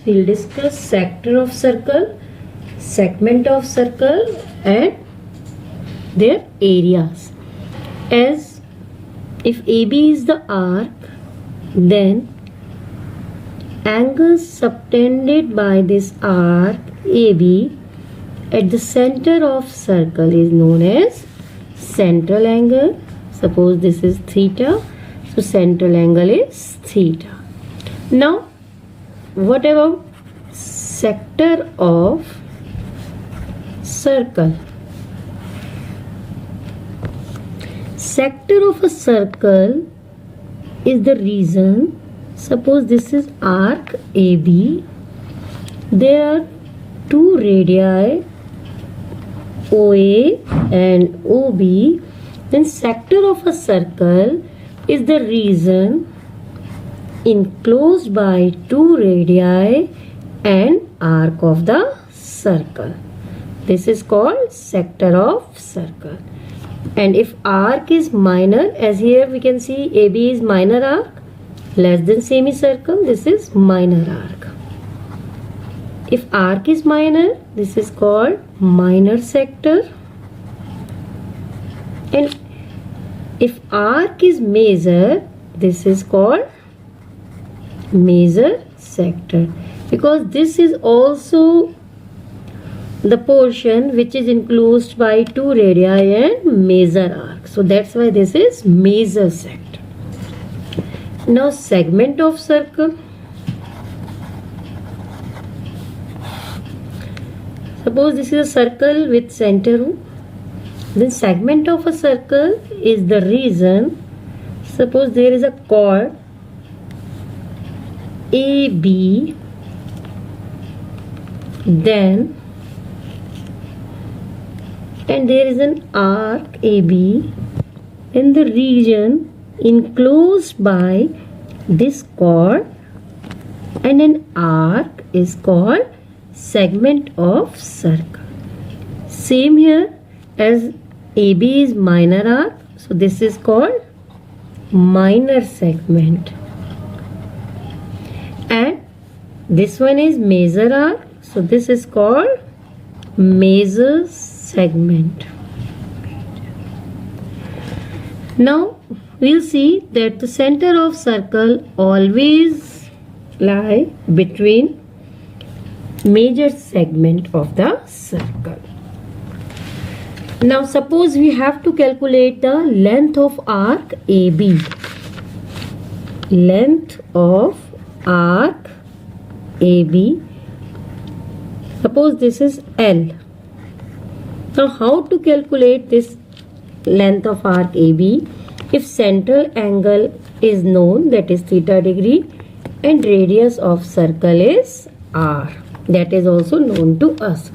we'll discuss sector of circle, segment of circle and their areas. As if AB is the arc, then angles subtended by this arc AB at the center of circle is known as central angle. Suppose this is theta, so central angle is theta. Now what about sector of circle? Sector of a circle is the region. Suppose this is arc AB. There are two radii OA and OB. Then sector of a circle is the region enclosed by two radii and arc of the circle. This is called sector of circle. And if arc is minor, as here we can see AB is minor arc, less than semicircle, this is minor arc. If arc is minor, this is called minor sector. And if arc is major, this is called major sector, because this is also the portion which is enclosed by two radii and major arc. So that's why this is major sector. Now segment of circle. Suppose this is a circle with center O. Then segment of a circle is the region. Suppose there is a chord AB, then and there is an arc AB, and the region enclosed by this chord and an arc is called segment of circle. Same here, as AB is minor arc, so this is called minor segment, and this one is major arc, so this is called major segment. Now we'll see that the center of circle always lie between major segment of the circle. Now suppose we have to calculate the length of arc AB. Length of arc AB. Suppose this is L. Now how to calculate this length of arc AB? If central angle is known, that is theta degree, and radius of circle is R, that is also known to us.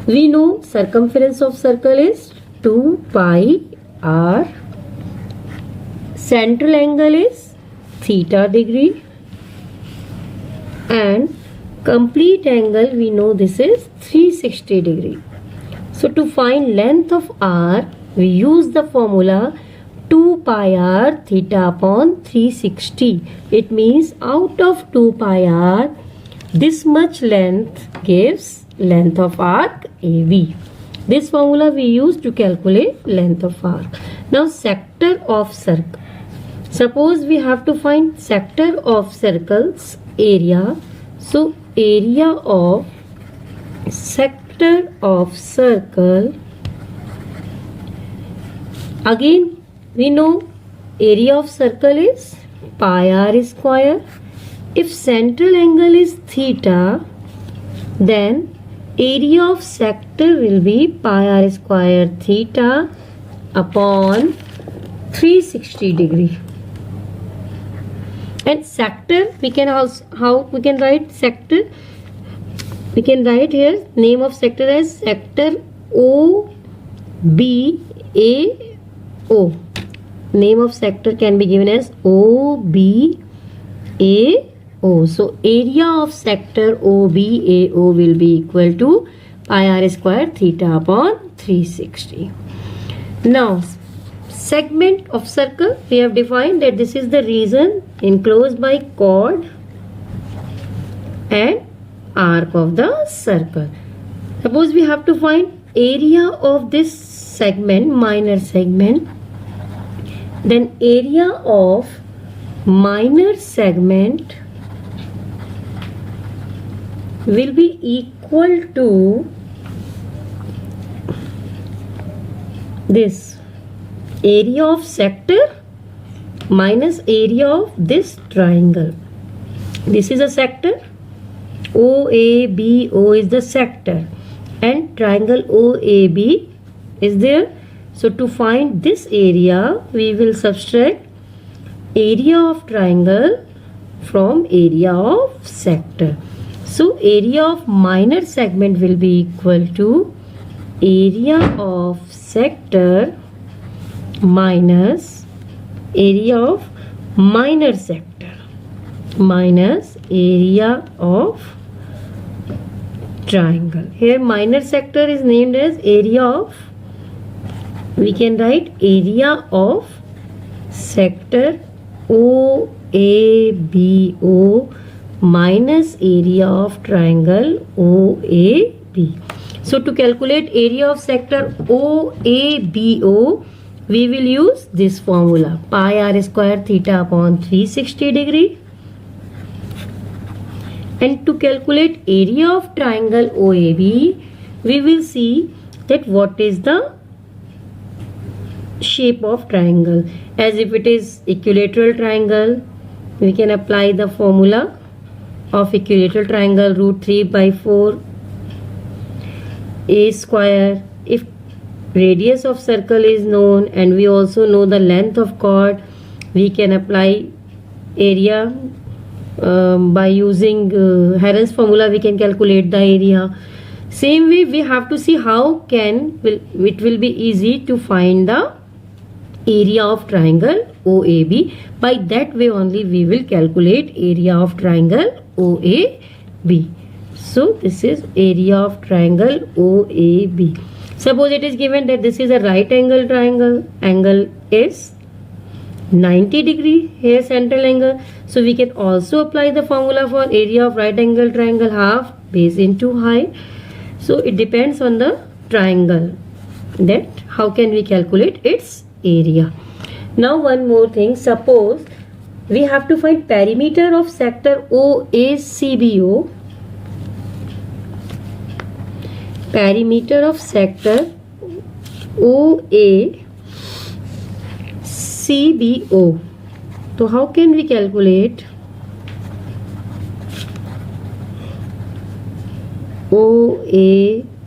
We know circumference of circle is 2 pi R. Central angle is theta degree, and complete angle we know this is 360 degree. So to find length of R, we use the formula 2 pi R theta upon 360. It means out of 2 pi R, this much length gives length of arc AB. This formula we use to calculate length of arc. Now sector of circle. Suppose we have to find sector of circle's area. So area of sector of circle, again we know area of circle is pi R square. If central angle is theta, then area of sector will be pi R square theta upon 360 degree. And sector, we can also, how we can write sector? We can write here name of sector as sector OBAO. Name of sector can be given as OBAO. So area of sector OBAO will be equal to pi R square theta upon 360. Now segment of circle, we have defined that this is the region enclosed by chord and arc of the circle. Suppose we have to find area of this segment, minor segment, then area of minor segment will be equal to this area of sector minus area of this triangle. This is a sector. OABO is the sector and triangle OAB is there. So to find this area, we will subtract area of triangle from area of sector. So area of minor segment will be equal to area of sector minus area of minor sector minus area of triangle. Here minor sector is named as area of, we can write area of sector OABO minus area of triangle OAB. So to calculate area of sector OABO, we will use this formula, pi r square theta upon 360 degree. And to calculate area of triangle OAB, we will see that what is the shape of triangle. As if it is equilateral triangle, we can apply the formula of equilateral triangle, root 3 by 4 a square. If radius of circle is known and we also know the length of chord, we can apply area by using Heron's formula. We can calculate the area. Same way we have to see how it will be easy to find the area of triangle OAB. By that way only we will calculate area of triangle OAB. So this is area of triangle OAB. Suppose it is given that this is a right angle triangle. Angle is 90 degree. Here central angle. So we can also apply the formula for area of right angle triangle, half base into height. So it depends on the triangle that how can we calculate its area. Now one more thing. Suppose we have to find perimeter of sector OACBO. Perimeter of sector OACBO. So how can we calculate OACBO?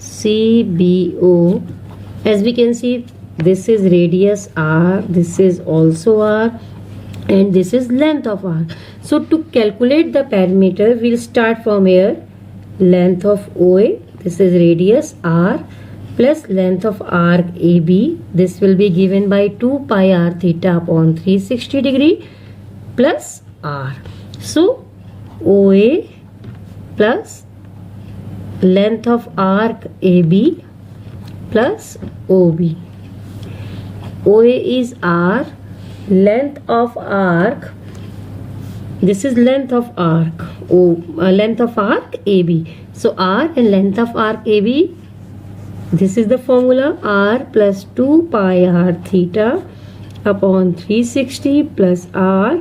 As we can see, this is radius r, this is also r, and this is length of r. So to calculate the perimeter, we'll start from here. Length of OA, this is radius r, plus length of arc AB. This will be given by 2 pi r theta upon 360 degree plus r. So OA plus length of arc AB plus OB. OA is r, length of arc, this is length of arc, length of arc AB. So r and length of arc AB, this is the formula, r plus 2 pi r theta upon 360 plus r.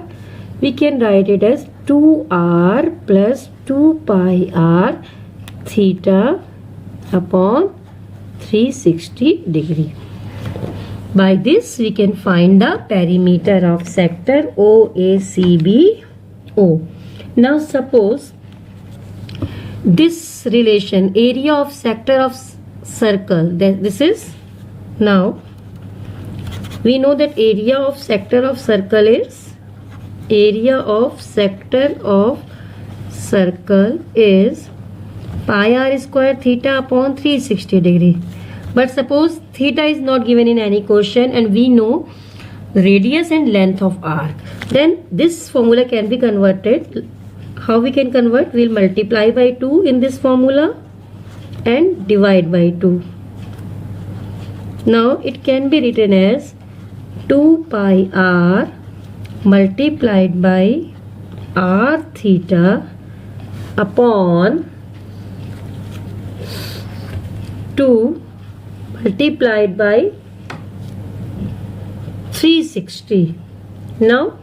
We can write it as 2r plus 2 pi r theta upon 360 degree. By this we can find the perimeter of sector OACBO. Now suppose this relation, area of sector of circle, this is, now we know that area of sector of circle is, area of sector of circle is pi r square theta upon 360 degree. But suppose theta is not given in any question and we know radius and length of arc, then this formula can be converted. How we can convert? We'll multiply by 2 in this formula and divide by 2. Now it can be written as 2 pi r multiplied by r theta upon 2 multiplied by 360. Now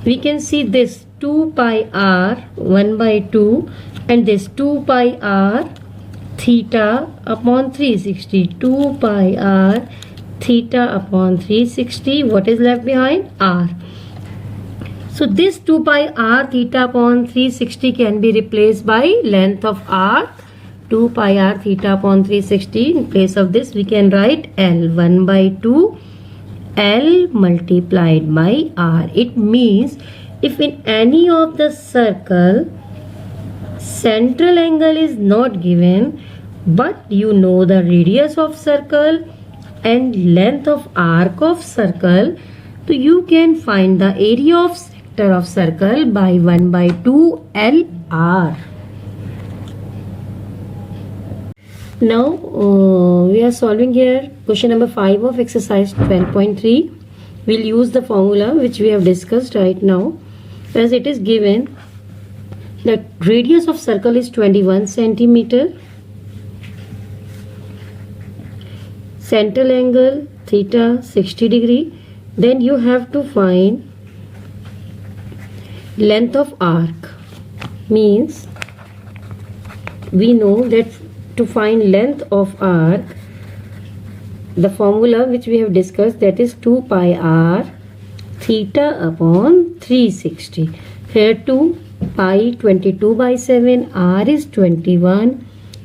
we can see this 2 pi r 1 by 2 and this 2 pi r theta upon 360. 2 pi r theta upon 360. What is left behind? R. So this 2 pi r theta upon 360 can be replaced by length of arc. 2 pi r theta upon 360. In place of this we can write L. 1 by 2 L multiplied by r. It means if in any of the circle central angle is not given, but you know the radius of circle and length of arc of circle, so you can find the area of sector of circle by 1 by 2 LR. Now we are solving here question number 5 of exercise 12.3. We'll use the formula which we have discussed right now, as it is given that radius of circle is 21 centimeter, central angle theta 60 degree. Then you have to find length of arc. Means we know that to find length of arc, the formula which we have discussed, that is 2 pi r theta upon 360. Here 2 pi 22 by 7, r is 21,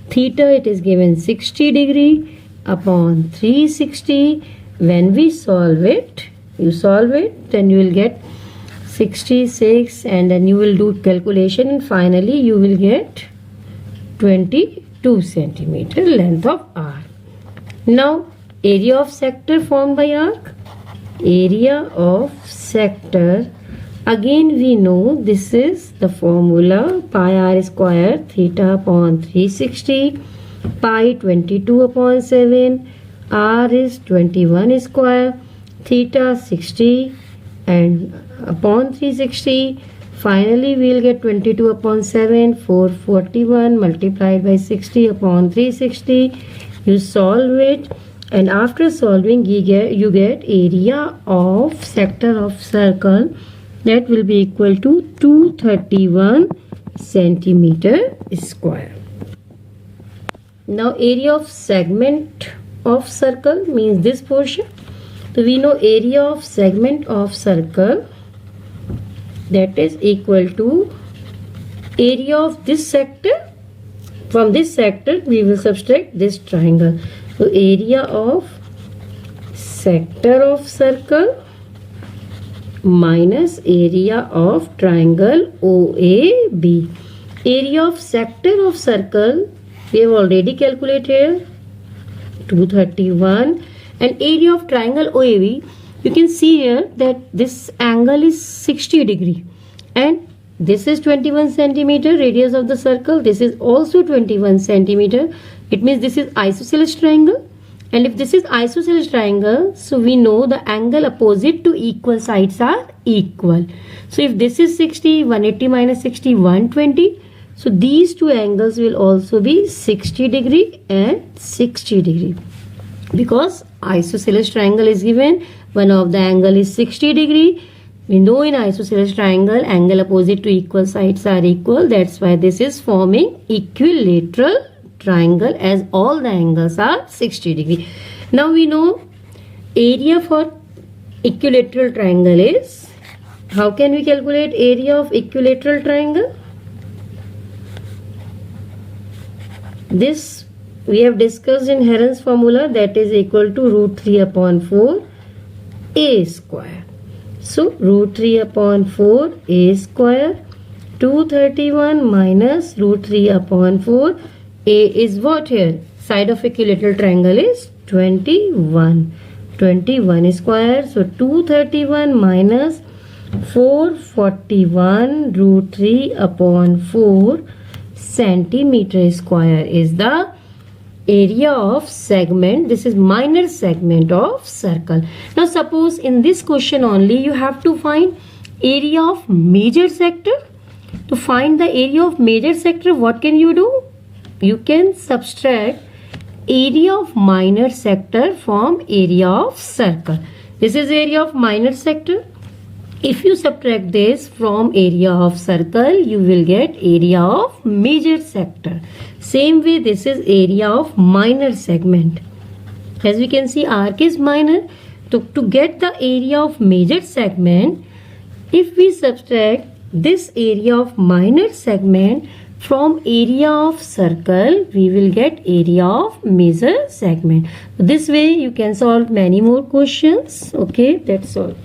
theta it is given 60 degree upon 360. When we solve it, you solve it, then you will get 66 and then you will do calculation and finally you will get 22 centimeter length of arc. Now area of sector formed by arc. Area of sector, again we know this is the formula pi r square theta upon 360, pi 22 upon 7, r is 21 square, theta 60 and upon 360. Finally we will get 22 upon 7, 441 multiplied by 60 upon 360. You solve it and after solving you get area of sector of circle, that will be equal to 231 centimeter square. Now area of segment of circle means this portion. So we know area of segment of circle, that is equal to area of this sector. From this sector we will subtract this triangle. So area of sector of circle minus area of triangle OAB. Area of sector of circle we have already calculated, 231, and area of triangle OAB, you can see here that this angle is 60 degree and this is 21 centimeter radius of the circle, this is also 21 centimeter. It means this is isosceles triangle, and if this is isosceles triangle, so we know the angle opposite to equal sides are equal. So if this is 60, 180 minus 60, 120. So these two angles will also be 60 degree and 60 degree. Because isosceles triangle is given, one of the angle is 60 degree. We know in isosceles triangle angle opposite to equal sides are equal. That's why this is forming equilateral triangle, as all the angles are 60 degree. Now we know area for equilateral triangle is, how can we calculate area of equilateral triangle? This we have discussed in Heron's formula, that is equal to root 3 upon 4 a square. So root 3 upon 4 a square, 231 minus root 3 upon 4. A is what here? Side of equilateral triangle is 21. 21 square. So 231 minus 441 root 3 upon 4 centimeter square is the area of segment. This is minor segment of circle. Now suppose in this question only you have to find area of major sector. To find the area of major sector, what can you do? You can subtract area of minor sector from area of circle. This is area of minor sector. If you subtract this from area of circle, you will get area of major sector. Same way, this is area of minor segment. As we can see, arc is minor. So to get the area of major segment, if we subtract this area of minor segment from area of circle, we will get area of major segment. This way you can solve many more questions. Okay, that's all.